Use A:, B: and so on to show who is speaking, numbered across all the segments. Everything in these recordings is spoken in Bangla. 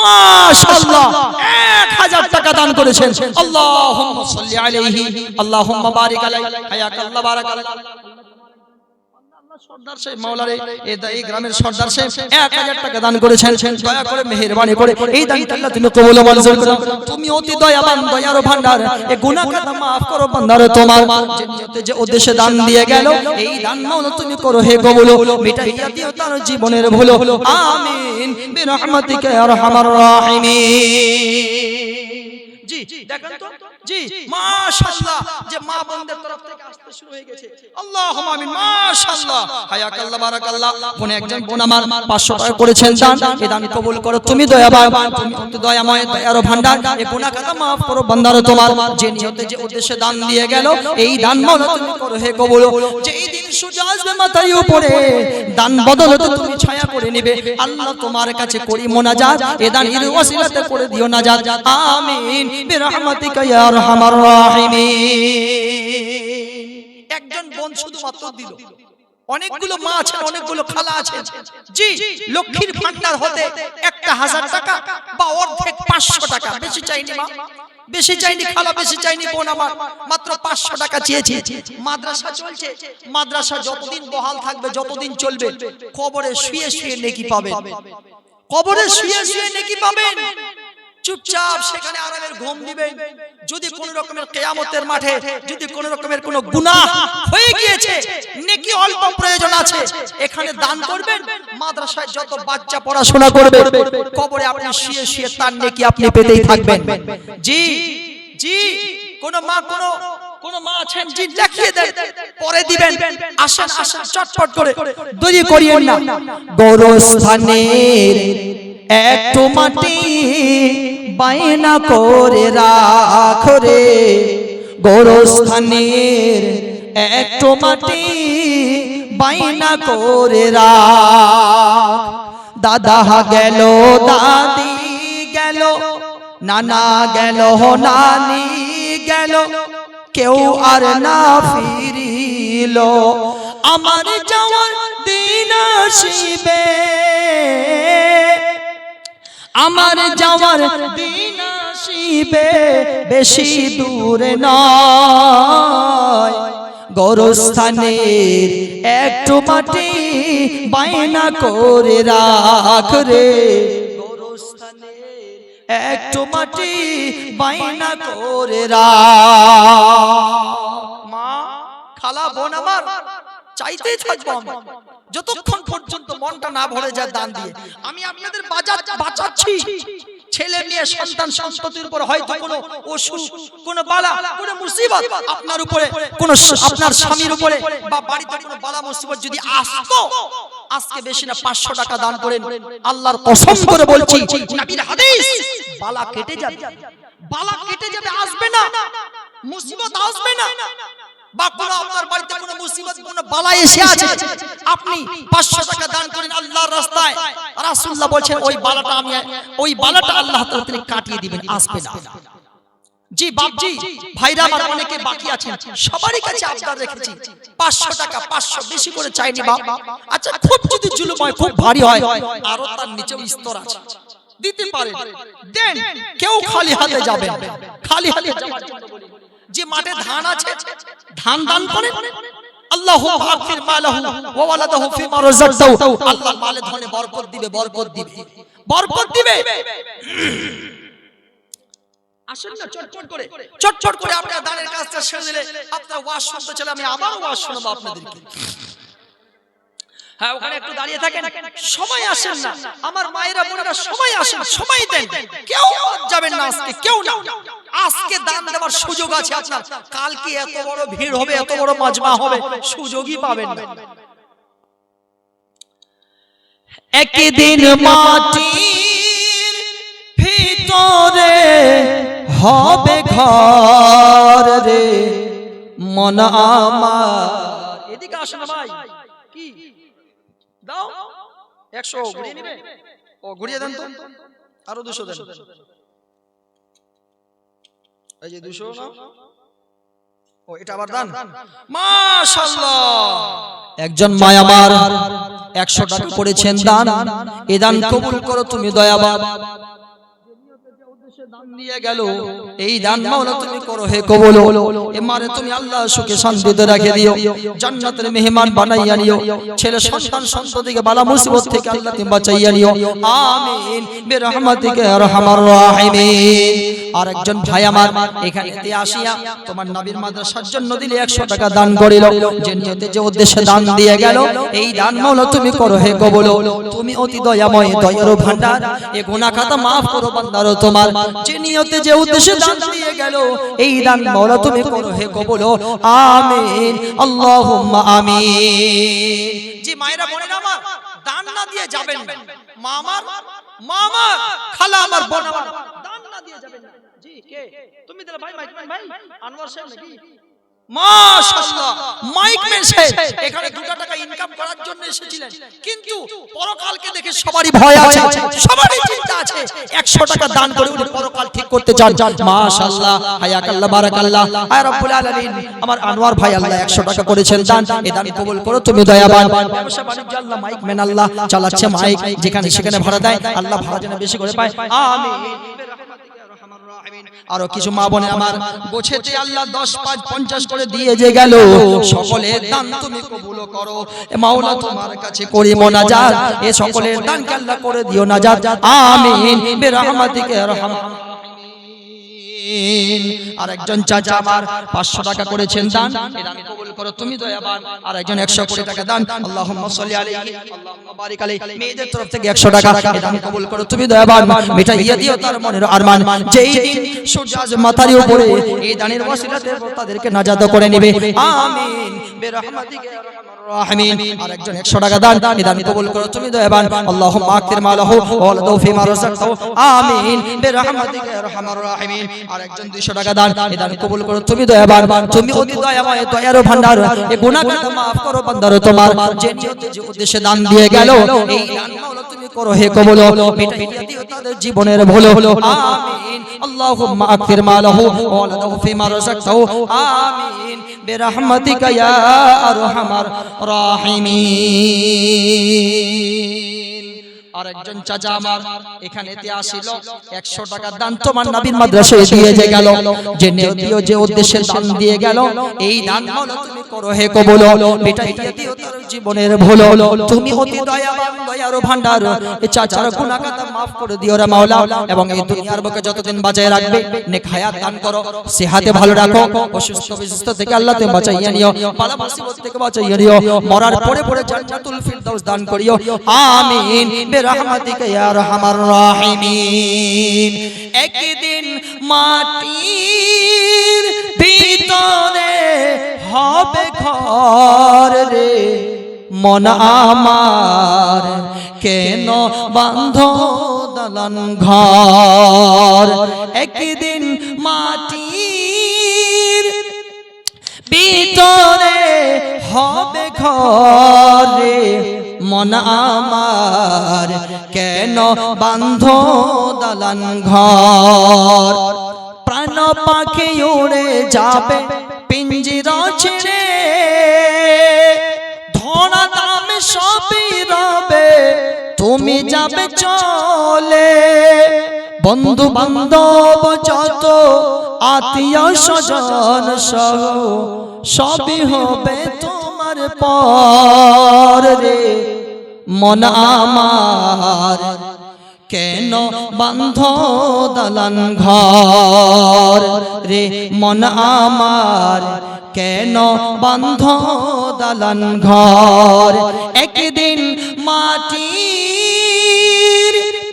A: মাশাআল্লাহ 1000 টাকা দান করেছেন। আল্লাহুম্মা সাল্লি আলাইহি আল্লাহুম্মা বারিক আলাইহি হায়াকাল্লাহ বারাকাল্লাহ। সর্দার সাহেব মাওলারে এই গ্রামের সর্দার সাহেব 1000 টাকা দান করেছেন। দয়া করে মেহেরবানি করে এই দানটা আল্লাহ তুমি কবুল মঞ্জুর করো। তুমি অতি দয়াবান, দয়ার ভান্ডার, এই গুনাহ খাতা maaf করো বান্দার তোমার। যে নিয়তে যে উদ্দেশ্যে দান দিয়ে গেল এই দান মাওলা তুমি করো হে কবুল, মিটাইয়া দিও তার জীবনের ভুল। আমিন বিরহমাতিকা ইয়া আরহামার রাহিমিন। জি দেখেন তো, জি মাশাআল্লাহ, যে মা বোনদের তরফ থেকে আসতে শুরু হয়ে গেছে। আল্লাহুম্মা আমিন। মাশাআল্লাহ হায়াকাল্লাহ বারাকাল্লাহ। কোন একজন বোন আমার 500 টাকা করেছেন দান, এই দান কবুল করো তুমি দয়াবান, তুমি অতি দয়াময়, দয়ার ভান্ডার, এই গুনাহ খাতা maaf করো বান্দার তোমার। যে নিয়তে যে উদ্দেশ্যে দান দিয়ে গেল এই দান মাওলা তুমি করো হে কবুল। যে এই দিন সূর্য আসবে মাথার উপরে দান বদলে তো তুমি ছায়া করে নেবে। আল্লাহ তোমার কাছে করি মুনাজাত, এই দান এর ওসিলাতে করে দিও নাজাত। আমিন বিরহমাতিকা ইয়া আরহামার রাহিমিন। একজন বোন শুধুমাত্র দিল, অনেকগুলো মা আছেন, অনেকগুলো খালা আছেন। জি লক্ষ্মীর ভান্ডার হতে একটা 1000 টাকা বা অর্ধেক 500 টাকা, বেশি চাইনি মা, বেশি চাইনি খালা, বেশি চাইনি বোন আমার, মাত্র 500 টাকা চেয়েছি। মাদ্রাসা চলছে, মাদ্রাসা যতদিন বহাল থাকবে, যতদিন চলবে, কবরে শুয়ে শুয়ে নেকি পাবেন, কবরে শুয়ে শুয়ে নেকি পাবেন। চুপচাপ সেখানে আরামের ঘুম দিবেন। যদি কোন রকমের কিয়ামতের মাঠে যদি কোন রকমের কোন গুনাহ হয়ে গিয়েছে, নেকি অল্প প্রয়োজন আছে, এখানে দান করবেন। মাদ্রাসায় যত বাচ্চা পড়াশোনা করবে, কবরে আপনি শুয়ে শুয়ে তার নেকি আপনি পেতেই থাকবেন। জি জি কোন মা আছেন, জি দেখিয়ে দেন, পরে দিবেন। আসেন আসেন চটপট করে, দেরি করিয়েন না। গোরস্থানের একটু মাটি বায়না করে রাখ রে, গোরস্থানের একটু মাটি বায়না করে রাখ। দাদা গেল, দাদি গেল, নানা গেল, নানি গেল, কেউ আর না ফিরিল। আমার যাওয়ার দিন আসিবে, আমার যাওয়ার দিন আসিবে, বেশি দূরে নয়। গোরস্থানের একটু মাটি বায়না করে রাখ রে, গোরস্থানের একটু মাটি বায়না করে রাখ। মা খালা বোন আমার চাইতেই থাকবো আমি, যতক্ষণ পর্যন্ত মনটা না ভরে যায় দান দিয়ে। আমি আপনাদের বাঁচাচ্ছি। ছেলে মেয়ে সন্তান সন্ততির উপর হয়তো কোনো অসুখ, কোনো বালা, কোনো মুসিবত আপনার উপরে, কোনো আপনার স্বামীর উপরে বা বাড়িতে কোনো বালা মুসিবত যদি আসতো, আজকে বেশি না 500 টাকা দান করেন। আল্লাহর কসম করে বলছি, নবীর হাদিস, বালা কেটে যাবে, বালা কেটে যাবে, আসবে না, মুসিবত আসবে না। বা কোনো আপনার বাড়িতে কোনো মুসিবত, কোনো বালা এসে আছে, আপনি 500 টাকা দান করেন আল্লাহর রাস্তায়, রাসূলুল্লাহ বলেন ওই বালাটা আল্লাহ তাআলা তিনি কাটিয়ে দিবেন, আসবে না। জি বাপজি ভাইরা আমার অনেকে বাকি আছেন, সবারই কাছে আবদার রেখেছি 500 টাকা, 500 বেশি করে চাইনি বাপ। আচ্ছা খুব যদি জুলুম হয়, খুব ভারী হয়, আরো তার নিচেও স্তর আছে, দিতে পারেন, দেন। কেউ খালি হাতে যাবেন, খালি হাতে যাওয়ার জন্য বলি। যে মাঠে ধান আছে, ধান দান করেন। আল্লাহু আকবার মালাহু ওয়া ওয়ালাদাহু ফিমা রাযাকতাহু, আল্লাহ মালে ধনে বরকত দিবে, বরকত দিবে, বরকত দিবে। আসেন না চটচট করে আপনারা দানের কাজটা সেরে দিলে, আপনারা ওয়াজ শুনতে চলে, আমি আবার ওয়াজ শোনাবো আপনাদেরকে। হ্যাঁ ওখানে একটু দাঁড়িয়ে থাকেন, সময় আসেন না আমার মায়েরা বোনেরা, সময় আসেন, সময় দেন, কেউ যাবেন না আজকে, কেউ না। আজকে দান দেওয়ার সুযোগ আছে আপনার, কালকে এত বড় ভিড় হবে, এত বড় মাজমা হবে, সুযোগই পাবেন না। একদিন মাটির ভিতরে হবে ঘর রে, মন আমার। এদিকে আসেন ভাই, কি দাও 100 ঘুরিয়ে নেবে, ও ঘুরিয়ে দেন তো, আরো 200 দেন, এই যে 200 না, ও এটা আবার দান। মাশাআল্লাহ, একজন মা আমার 100 টাকা করেছেন দান, এই দান কবুল করো তুমি দয়াবান। দান দিয়ে গেল এই দান মাওলা তুমি করো হে কবুল এ মারে তুমি আল্লাহ সুখে শান্তিতে রেখে দিও জান্নাতের মেহমান বানাইয়া নিও ছেলে সন্তান সন্ততিকে বালা মুসিবত থেকে আল্লাহ তুমি বাঁচাইয়া নিও আমিন বিরহমাতিকা ইয়া আরহামার রাহিমিন। আর একজন ভাই আমার এখানেতে আসিয়া তোমার নবীর মাদ্রাসার জন্য দিলে 100 টাকা দান করিল যে নিয়তে যে উদ্দেশ্যে দান দিয়ে গেল এই দান মাওলা তুমি করো হে কবুল তুমি অতি দয়াময় দয়ার ভান্ডার এ গুনাহ খাতা maaf করো বান্দারো তোমার যে নিয়তে যে উদ্দেশ্যে দান দিয়ে গেল এই দান মাওলা তুমি করো হে কবুল আমিন আল্লাহুম্মা আমিন। জি মায়েরা বোনেরা আমার দান না দিয়ে যাবেন না মামা খালা আমার বোন আমার দান না দিয়ে যাবেন না। জি কে তুমি দিলে ভাই মাইক ভাই আনোয়ার সাহেব নাকি মাশাআল্লাহ মাইক ম্যান সাহেব এখানে 2 টাকা ইনকাম করার জন্য এসেছিলেন কিন্তু পরকালকে দেখে সবারই ভয় আছে সবারই চিন্তা আছে 100 টাকা দান করে উনি পরকাল ঠিক করতে চান মাশাআল্লাহ হায়াকাল্লাহ বারাকাল্লাহ আয় রব্বুল আলামিন আমার আনোয়ার ভাই আল্লাহ 100 টাকা করেছেন দান এই দান কবুল করো তুমি দয়াবান ব্যবসা বাণিজ্য আল্লাহ মাইক ম্যান আল্লাহ চালাচ্ছে মাইক যেখানে সেখানে ভাড়া দেয় আল্লাহ ভাড়া যেন বেশি করে পায় আমিন। আরো কিছু মা বোনে আমার গোছেতে আল্লাহ 10 5 50 করে দিয়ে যে গেল সকলের দান তুমি কবুল করো মাওলা তোমার কাছে করি মোনাজাত এ সকলের দানকে আল্লাহ করে দিও নাজাত আমিন বিরহমাতিকা ইয়া আরহামার রাহিমিন। আর একজন চাচা আমার 500 টাকা করেছেন দান এই দান কবুল করো তুমি দয়াবান। আর একজন 100 টাকা দান আল্লাহুম্মা সাল্লি আলাইহি আল্লাহুম্মা বারিক আলাইহি মেয়েদের তরফ থেকে 100 টাকা এই দান কবুল করো তুমি দয়াবান মিটাইয়া দিও তার মনের আরমান যেই দিন সূর্য আজ মাথার উপরে এই দানের ওসিলাতে তাদেরকে নাজাত করে নেবে আমিন বিরহমাতিকা ইয়া আরহামার রাহিমিন। আর একজন 100 টাকা দান এই দান কবুল করো তুমি দয়াবান আল্লাহুম্মা আকতির মালাহু ওয়া লাদু ফিমা রাযাকতাহু আমিন বিরহমাতিকা ইয়া আরহামার রাহিমিন। আর একজন 200 টাকা দান এই দান কবুল করো তুমি দয়াবান তুমি অতি দয়াময় দয়ার ভান্ডার এই গুনাহ খাতা maaf করো বান্দারো তোমার যে নিয়তে যে উদ্দেশ্যে দান দিয়ে গেল এই দান মাওলা তুমি করো হে কবুল মিটাইয়া দিও তাদের জীবনের ভুল আমিন আল্লাহুম্মা আকতির মালাহু ওয়া লাদু ফিমা রাযাকতাহু আমিন বিরহমাতিকা ইয়া আরহামার রাহিমিন। আর একজন চাচা আমার এখানেতে আসিল 100 টাকা দান তোমার নবীর মাদ্রাসায় দিয়ে যে গেল যে নিয়তিও যে উদ্দেশ্যে দান দিয়ে গেল এই দান মাওলা তুমি করো হে কবুল মিটাইয়া দিও তার জীবনের ভুল তুমি অতি দয়াবান দয়ার ভান্ডার এই চাচার গুনাহ খাতা maaf করে দিও রে মাওলা এবং এই দুনিয়ার বুকে যতদিন বাঁচায় রাখবে নেক হায়াত দান করো সেহাতে ভালো রাখো অসুস্থ বিসুস্থ থেকে আল্লাহ তুমি বাঁচাইয়া নিও বালা মুসিবত থেকে বাঁচাইয়া নিও মরার পরে পরে জান্নাতুল ফিরদাউস দান করিও আমিন বিরহমাতিকা ইয়া আরহামার রাহিমিন। একদিন মাটির ভিতরে হবে ঘর রে মন আমার কেন বাঁধো দালান ঘর একদিন মাটির ভিতরে হবে ঘর রে মন আমার কেন বাঁধো দালান ঘর প্রাণ পাখি উড়ে যাবে পিঞ্জিরা ছেড়ে ধরা দামে সবই রবে তুমি যাবে চলে বন্ধু বান্ধব যত আত্মীয় স্বজন সহ সবই হবে তোমার পর রে মন আমার কেন বাঁধ দালান ঘর রে মন আমার কেন বাঁধ দালান ঘর একদিন মাটির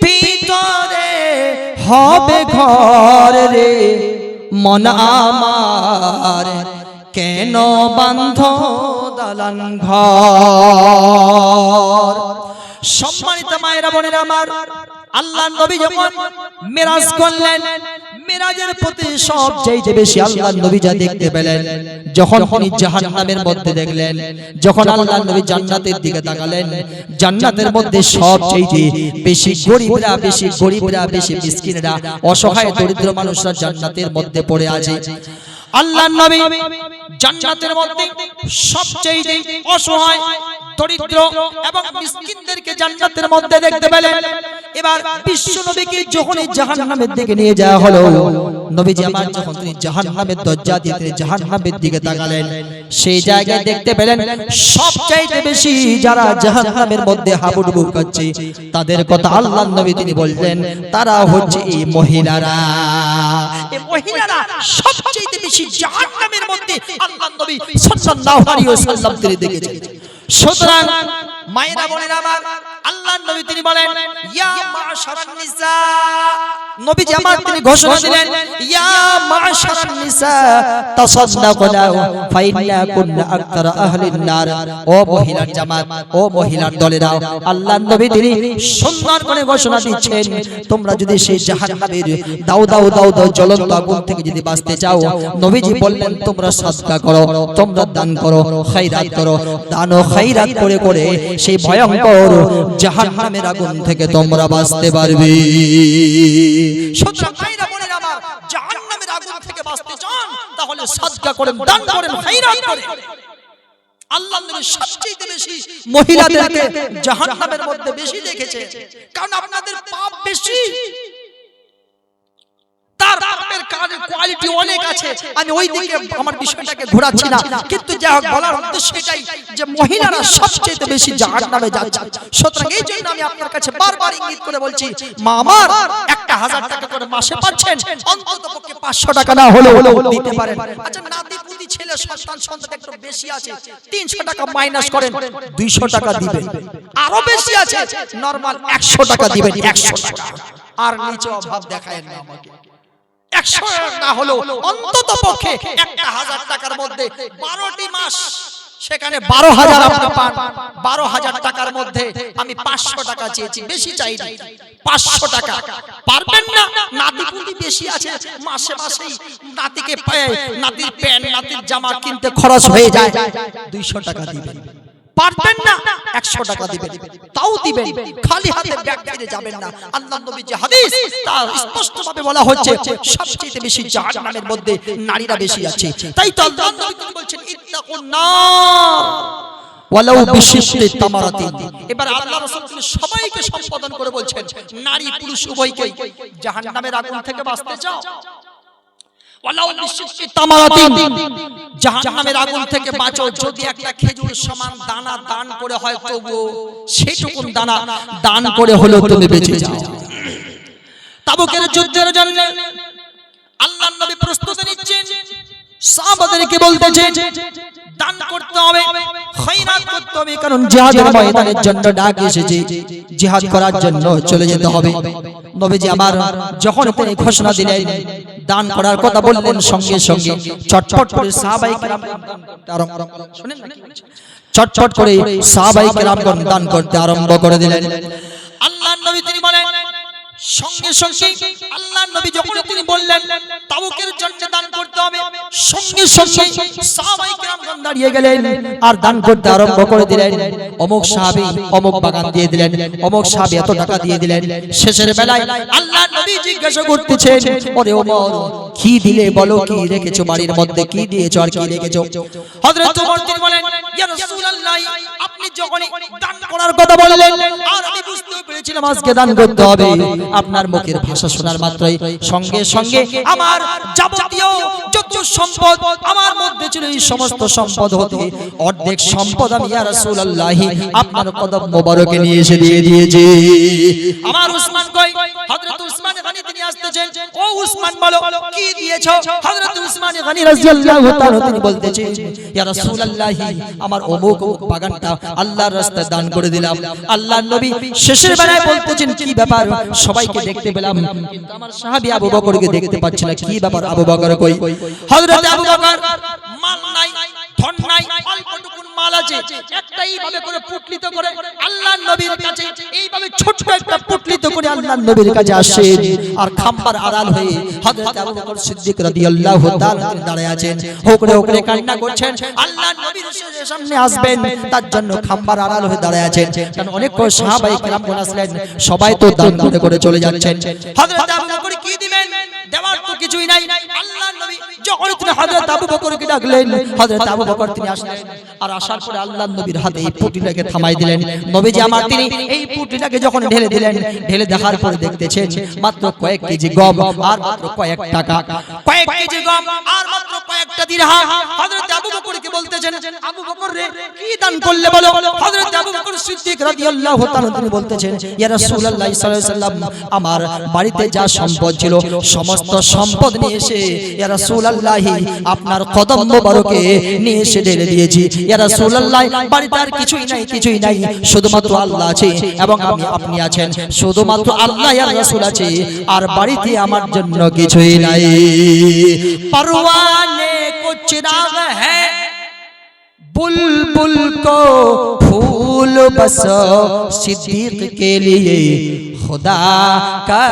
A: ভিতরে হবে ঘর রে মন আমার কেন বাঁধ দালান ঘর। সম্মানিত মায়েরা বোনেরা আমার আল্লাহ নবী যখন মিরাজ করলেন মিরাজের প্রতি সবচেয়ে বেশি আল্লাহ নবী যা দেখতে পেলেন যখন তিনি জাহান্নামের মধ্যে দেখলেন যখন আল্লাহ নবী জান্নাতের দিকে তাকালেন জান্নাতের মধ্যে সবচেয়ে বেশি গরিবরা বেশি মিসকিনরা অসহায় দরিদ্র মানুষরা জান্নাতের মধ্যে পড়ে আছে আল্লাহ নবী জান্নাতের মধ্যে সবচেয়ে অসহায় দরিদ্র এবং মিসকিনদেরকে জান্নাতের মধ্যে দেখতে পেলেন। এবার বিশ্ব নবীকে যখন জাহান্নামের দিকে নিয়ে যাওয়া হলো, নবীজি আমার যখন তিনি জাহান্নামের দরজা দিয়ে তিনি জাহান্নামের দিকে তাকালেন, সেই জায়গায় দেখতে পেলেন সবচাইতে বেশি যারা জাহান্নামের মধ্যে হাবুডুবু খাচ্ছে তাদের কথা আল্লাহর নবী তিনি বললেন, তারা হচ্ছে এই মহিলারা। এই মহিলারা সবচাইতে বেশি জাহান্নামের মধ্যে আল্লাহর নবী সাল্লাল্লাহু আলাইহি ওয়াসাল্লাম তিনি দেখেছেন। সুতরাং মায়েরা বোনেরা আমার, আল্লাহর নবী তিনি বলেন, ইয়া মাশারান নিসা, নবীজি আমার তিনি ঘোষণা দিলেন, ইয়া মাশারান নিসা তাসাদদাকনা ফাইন্না কুননা আকতার আহলিন নার। ও মহিলার জামাত, ও মহিলার দলেরা, আল্লাহর নবী তিনি সুন্দর করে ঘোষণা দিচ্ছেন, তোমরা যদি সেই জাহান্নামের দাও দাও দাও দাও জ্বলন্ত আগুন থেকে যদি বাঁচতে চাও, নবীজি বললেন তোমরা সাদকা করো, তোমরা দান করো, খায়রাত করো। দান ও খায়রাত করে করে সেই ভয়ঙ্কর জাহান্নামের আগুন থেকে তোমরা বাঁচতে পারবে। সুতরাং ভাইরা বোনেরা আমার, জাহান্নামের আগুন থেকে বাঁচতে চান তাহলে সাদকা করেন, দান করেন, খায়রাত করেন। আল্লাহর নবী সবচেয়ে বেশি মহিলাদেরকে জাহান্নামের মধ্যে বেশি দেখেছে, কারণ আপনাদের পাপ বেশি, তার পাপের কোয়ালিটি অনেক আছে। আমি ওই দিকে আমার বিষয়টাকে ঘোরাচ্ছি না, কিন্তু যা হোক বলার উদ্দেশ্য এটাই যে মহিলারা সবচেয়ে বেশি জাহান্নামে যাচ্ছে। সুতরাং এই জন্য আমি আপনার কাছে বারবার ইঙ্গিত করে বলছি, মা আমার 1000 টাকা করে মাসে পাচ্ছেন, অন্ততপক্ষে 500 টাকা না হলেও দিতে পারেন। আচ্ছা, নাতি পুতি ছেলে সন্তান একটু বেশি আছে, 300 টাকা মাইনাস করেন, 200 টাকা দিবেন। আরো বেশি আছে, নরমাল 100 টাকা দিবেন, 100 টাকা। আর নিচে অভাব দেখায়েন না আমাকে। 100 না হলো অন্তত পক্ষে 1000 টাকার মধ্যে 12টি মাস, সেখানে 12000 আপনি পান। 12000 টাকার মধ্যে আমি 500 টাকা চেয়েছি, বেশি চাই না, 500 টাকা পারবেন না? নাতি পুতি বেশি আছে, মাসে মাসেই নাতিকে নাতির প্যান্ট নাতির জামা কিনতে খরচ হয়ে যায়, 200 টাকা দিবেন। পারবেন না? 100 টাকা দিবেন, তাও দিবেন, খালি হাতে ব্যাগ ফিরে যাবেন না। আল্লাহর নবীর যে হাদিস তার স্পষ্টভাবে বলা হচ্ছে সবচেয়ে বেশি জাহান্নামের মধ্যে নারীরা বেশি আছে। তাই তো আল্লাহর নবী তিনি বলছেন, ইত্তাকুন নার ওয়ালাউ বিশিক্কি তামারাতিন। এবার আল্লাহ রাসূল তিনি সবাইকে সম্বোধন করে বলছেন, নারী পুরুষ উভয়কে জাহান্নামের আগুন থেকে বাঁচতে চাও, ওয়ালাউ বিশিক্কি তামারাতিন, জাহান্নামের আগুন থেকে বাঁচো, যদি একটা খেজুর সমান দানা দান করে হয় তবু সেটুকুন দানা দান করে হলো তুমি বেঁচে যাও। তাবুকের যুদ্ধের জন্য আল্লাহর নবী প্রস্তুতি নিচ্ছেন, সাহাবাদেরকে বলতেছেন দান করতে হবে, খায়রাত করতে হবে, কারণ জিহাদের ময়দানের জন্য ডাক এসেছে, জিহাদ করার জন্য চলে যেতে হবে। নবীজি আমার যখন তিনি ঘোষণা দিলেন, দান করার কথা বললেন, সঙ্গে সঙ্গে চটপট করে সাহাবায়ে কেরাম শুনেন চটপট করে সাহাবায়ে কেরামগণ দান করতে আরম্ভ করে দিলেন। আল্লাহর নবী তিনি বলেন, সঙ্গে সঙ্গে আল্লাহর নবী যখন তিনি বললেন তাবুকের জন্য দান করতে হবে, সঙ্গে সঙ্গে সাহাবায়ে কেরামগণ দাঁড়িয়ে গেলেন আর দান করতে আরম্ভ করে দিলেন। অমুক সাহাবী অমুক বাগান দিয়ে দিলেন, অমুক সাহাবী এত টাকা দিয়ে দিলেন। শেষের বেলায় আল্লাহর নবী জিজ্ঞাসা করতেছেন, ওরে ওমর, কি দিলে বলো, কি রেখেছো বাড়ির মধ্যে, কি দিয়েছো আর কি রেখেছো? হযরত ওমর তিনি বলেন, ইয়া রাসূলুল্লাহ, আপনি যখন দান করার কথা বললেন আর আমি বুঝতে পেরেছিলাম আজকে দান করতে হবে, আপনার মুখের ভাষা শোনার মাত্রই সঙ্গে সঙ্গে আমার যাবতীয় যত সম্পদ আমার মধ্যে ছিল এই সমস্ত সম্পদ হতে অর্ধেক সম্পদ আমি ইয়া রাসূলুল্লাহ আপনার কদম মোবারকে নিয়ে এসে দিয়ে দিয়েছি। আমার উসমান কই? হযরত উসমান গনি তিনি আসতেছেন, ও উসমান বলো কি দিয়েছো? হযরত উসমান গনি রাদিয়াল্লাহু তাআলা তিনি বলতেছেন, ইয়া রাসূলুল্লাহ, আমার অমুক বাগানটা আল্লাহর রাস্তায় দান করে দিলাম। আল্লাহর নবী শেষের বেলায় বলতেছেন, কি ব্যাপার, সবাইকে দেখতে পেলাম কিন্তু আমার সাহাবী আবু বকরকে দেখতে পাচ্ছি না, কি ব্যাপার? আবু বকর কই? হযরত আবু বকর মাল নাই, ধন নাই, অল্পটুকুন মাল আছে, একটা এইভাবে করে পুটলিত করে আল্লাহর নবীর কাছে, এইভাবে ছোট একটা পুটলিত করে আল্লাহর নবীর কাছে আসে, আর খাম্বার আড়াল হয়ে হযরত আবু বকর সিদ্দিক রাদিয়াল্লাহু তাআলা দাঁড়ায় আছেন, হোকরে হোকরে কান্না করছেন, আল্লাহর নবীর সামনে আসবেন তার জন্য খাম্বার আড়াল হয়ে দাঁড়ায় আছেন। কারণ অনেক সাহাবায়ে কেরামগণ আসলেন, সবাই তো দান করে চলে যাচ্ছেন। হযরত আবু বকর কি দিবেন? দেওয়ার তো কিছুই নাই। আল্লাহর নবী যখন তিনি হযরত আবু বকরকে ডাকলেন, হযরত আবু বকর তিনি আসলেন, আর আসার পরে আল্লাহর নবীর হাতে এই পুঁটিটাকে থামাই দিলেন। নবীজি আমার তিনি এই পুঁটিটাকে যখন ঢেলে দিলেন, ঢেলে দেখার পরে দেখতেছেন মাত্র কয়েক কেজি গম আর মাত্র কয়েক টাকা, কয়েক কেজি গম আর মাত্র কয়েকটা দিরহাম। হযরত আবু বকরকে বলতেছেন, আবু বকর রে কি দান করলে বলো? হযরত আবু বকর সিদ্দিক রাদিয়াল্লাহু তাআলা তিনি বলতেছেন, ইয়া রাসূলুল্লাহ সাল্লাল্লাহু আলাইহি ওয়াসাল্লাম, আমার বাড়িতে যা সম্পদ ছিল সমস্ত সম্পদ নিয়ে এসে ইয়া রাসূলুল্লাহ আপনার কদম মোবারকে নিয়ে এসে ঢেলে দিয়েছি। ইয়া রাসূলুল্লাহ বাড়িতে আর কিছুই নাই, কিছুই নাই, শুধুমাত্র আল্লাহ আছে এবং আপনি আছেন, শুধুমাত্র আল্লাহ ইয়া রাসূল আছে, আর বাড়িতে আমার জন্য কিছুই নাই। परवाने को चिराग है, बुलबुल को फूल बस, सिद्दीक के लिए खुदा का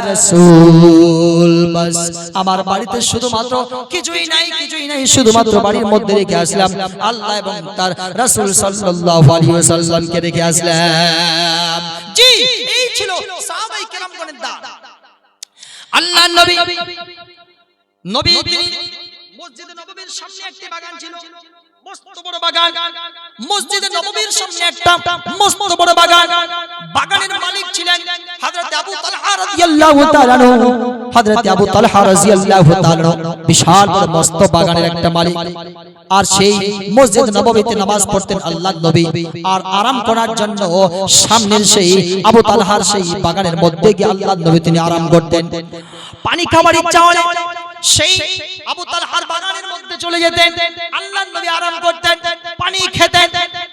A: रसूल बस। আমার বাড়িতে শুধুমাত্র কিছুই নাই, কিছুই নাই, শুধুমাত্র বাড়ির মধ্যে রেখে আসলাম আল্লাহ এবং তার রাসূল সাল্লাল্লাহু আলাইহি ওয়াসাল্লামকে রেখে আসলাম। জি, এই ছিল সাহাবায়ে কেরামগণের দান। আল্লাহর নবী তিনি মসজিদে নববীর সামনে একটি বাগান ছিল, মস্ত বড় বাগান। মসজিদে নববীর সামনে একটা মস্ত বড় বাগান। বাগানের মালিক ছিলেন হযরত আবু তালহা রাদিয়াল্লাহু তাআলা আনহু। হযরত আবু তালহা রাদিয়াল্লাহু তাআলা বিশাল বড় মস্ত বাগানের একটা মালিক, আর সেই মসজিদ নববীতে নামাজ পড়তেন আল্লাহর নবী। আর আরাম করার জন্য সামনের সেই আবু তালহার সেই বাগানের মধ্যে গিয়ে আল্লাহর নবী তিনি আরাম করতেন। পানি খাওয়ার ইচ্ছা হলে সেই আবু তালহার বাগানের মধ্যে চলে যেতেন, আল্লাহর নবী আরাম করতেন, পানি খেতেন,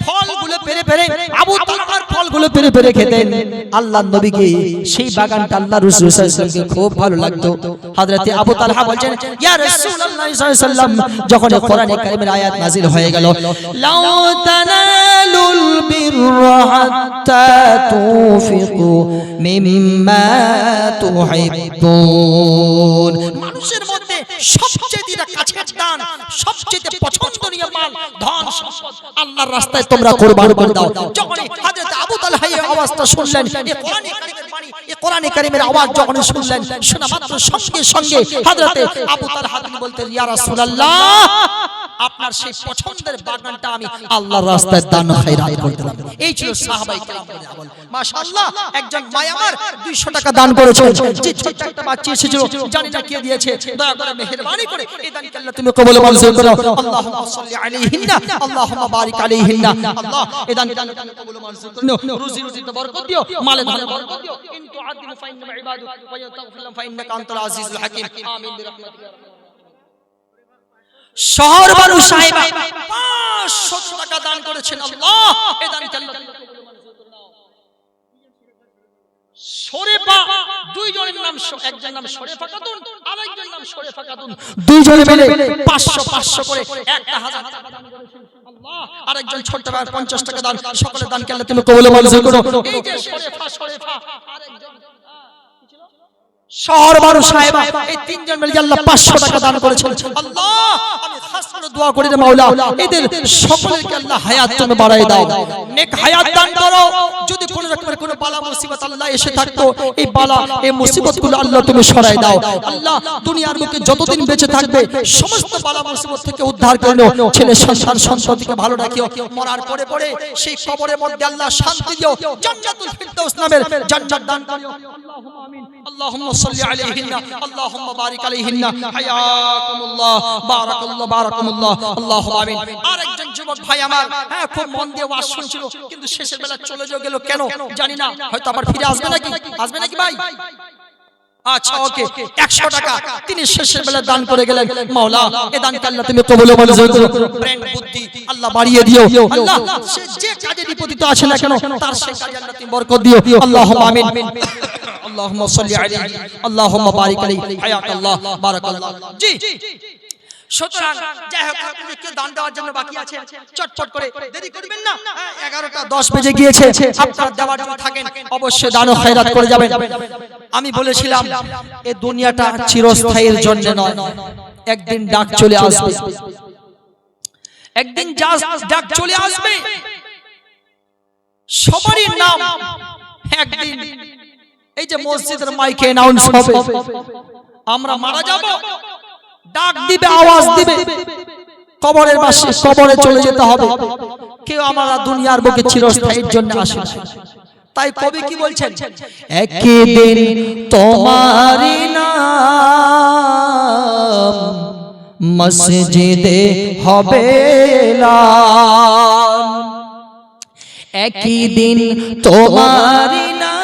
A: ফলগুলো পেরে পেরে আবু তালহার ফলগুলো পেরে পেরে খেতেন। আল্লাহর নবীকে সেই বাগানটা আল্লাহর রাসূল সাল্লাল্লাহু আলাইহি ওয়াসাল্লামকে খুব ভালো লাগতো। হযরত আবু তালহা বলেন, ইয়া রাসূলুল্লাহ সাল্লাল্লাহু আলাইহি ওয়াসাল্লাম, যখন কোরআনে কারীমের আয়াত নাযিল হয়ে গেল, লাউ তানালুল বিররা হাত্তা তুফিকু মিম্মা তুহিব্বুন, মানুষের মধ্যে সবচেয়ে কাছের দান, সবচেয়ে পছন্দনীয় মাল, ধন সম্পদ আল্লাহর রাস্তায় তোমরা কুরবান করে দাও। যখন হযরত আবু তালহা এই আওয়াজটা শুনলেন, এই কোরআনে কারীমের বাণী, এই কোরআনে কারীমের আওয়াজ যখন শুনলেন, শোনা মাত্র সঙ্গে সঙ্গে হযরত আবু তালহা তিনি বলতেন, ইয়া রাসূলুল্লাহ, আপনার সেই পছন্দের বাগানটা আমি আল্লাহর রাস্তায় দান খায়রাত করে দিলাম। এই ছিল সাহাবায়ে কেরামদের আমল। মাশাআল্লাহ, একজন মা আমার 200 টাকা দান করেছেন। যে ছোট্ট একটা বাচ্চা এসেছিল, জানি না কে দিয়েছে, দয়া করে মেহেরবানি করে এই দানকে আল্লাহ তুমি কবুল মঞ্জুর করো। আল্লাহুম্মা সাল্লি আলাইহিন্না, আল্লাহুম্মা বারিক আলাইহিন্না। আল্লাহ এই দানকে তুমি কবুল মঞ্জুর করো, রুজি-রুজিতে বরকত দিও, মালে ধানে বরকত দিও। ইন তুআদিলু ফাইন্নামা ইবাদুক ওয়া ইয়াগফির লাহুম ফাইন্নাকা আনতাল আজিজুল হাকীম। আমিন বিরহমাতিকা। শহর বানু সাহেবা 500 টাকা দান করেছেন। আল্লাহ এই দানকে আল্লাহ শরীফা, দুইজনের নাম, একজন নাম শরীফা খাতুন, আরেকজন নাম শরীফা খাতুন, দুইজনে মিলে 500 করে 1000 টাকা দান করেছেন। আল্লাহ আরেকজন ছোট্ট ভাই 50 টাকা দান। সকলের দানকে আল্লাহ তুমি কবুল মঞ্জুর করো। এই যে শরীফা আরেকজন শহর বানু সাহেবা, এই তিনজন মিলে আল্লাহ 500 টাকা দান করেছেন। আল্লাহ আমি খাস করে দোয়া করি রে মাওলা, এদের সকলকে আল্লাহ হায়াত তুমি বাড়ায় দাও, নেক হায়াত দান করো। যদি কোন রকমের কোন বালা মুসিবত আল্লাহ এসে থাকতো, এই বালা এই মুসিবতগুলো আল্লাহ তুমি সরায় দাও। আল্লাহ দুনিয়ার বুকে যতদিন বেঁচে থাকবে সমস্ত বালা মুসিবত থেকে উদ্ধার করে নাও। ছেলে সন্তান সন্ততিকে ভালো রাখিও, মরার পরে পরে সেই কবরের মধ্যে আল্লাহ শান্তি দিও, জান্নাতুল ফিরদাউস নামের জান্নাত দান করিও। আল্লাহুম্মা আমিন। আল্লাহুম্মা সাল্লি আলাইহিন্না, আল্লাহুম্মা বারিক আলাইহিন্না। হায়াকুমুল্লাহ, বারাকাল্লাহ, আল্লাহুম্মা আমিন। আরেকজন যুবক ভাই আমার, হ্যাঁ, খুব মন দিয়ে ওয়াজ শুনছিল, কিন্তু শেষের বেলা চলে গেল কেন জানি না, হয়তো আবার ফিরে আসবে নাকি ভাই? আচ্ছা ওকে, 100 টাকা তিনি শেষের বেলা দান করে গেলেন। মাওলা এই দানকে আল্লাহ তুমি কবুল মঞ্জুর করো, ব্রেন বুদ্ধি আল্লাহ বাড়িয়ে দিও। আল্লাহ সে যে কাজে নিপতিত আছে না কেন, তার সেই কাজে আল্লাহ তুমি বরকত দিও। আল্লাহুম্মা আমিন। আল্লাহুম্মা সাল্লি আলাইহি, আল্লাহুম্মা বারিক আলাইহি। হায়াকাল্লাহ, বারাকাল্লাহ। জি সুতরাং যাই হোক, আপনাদের কে দান দেওয়ার জন্য বাকি আছে, চটপট করে, দেরি করবেন না। 11টা 10 বেজে গিয়েছে, আপনারা দেওয়ার জন্য থাকেন, অবশ্যই দান ও খয়রাত করে যাবেন। আমি বলেছিলাম এই দুনিয়াটা চিরস্থায়ীর জন্য নয়, একদিন ডাক চলে আসবে, একদিন ডাক চলে আসবে। সবারই নাম একদিন এই যে মসজিদের মাইকে অ্যানাউন্স হবে, আমরা মারা যাব, ডাক দিবে, আওয়াজ দিবে, কবরের পাশে কবরে চলে যেতে হবে। কেউ আমরা দুনিয়ার বুকে চিরস্থায়ীর জন্য আসে। তাই কবি কি বলছেন, একদিন তোমারি নাম মসজিদে হবে এলান, একদিন তোমারি নাম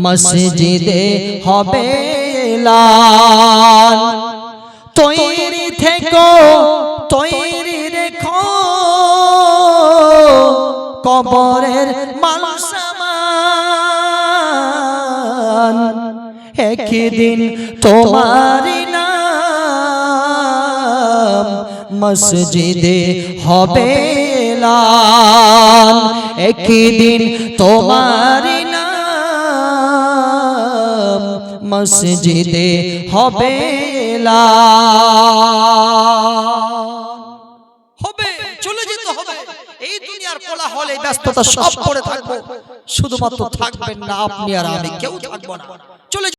A: মসজিদে হবে এলান। তৈরি থেকো, তৈরি রেখো কবরের মাল সামান, একদিন তোমারি নাম মসজিদে হবে এলান, একদিন তোমারি নাম মসজিদে হবে হবে, চলে যেতে হবে। এই দুনিয়ার কোলাহলে ব্যস্ততা সব পড়ে থাকবো, শুধুমাত্র থাকবেন না আপনি আর আমি, কেউ থাকবো না। চলে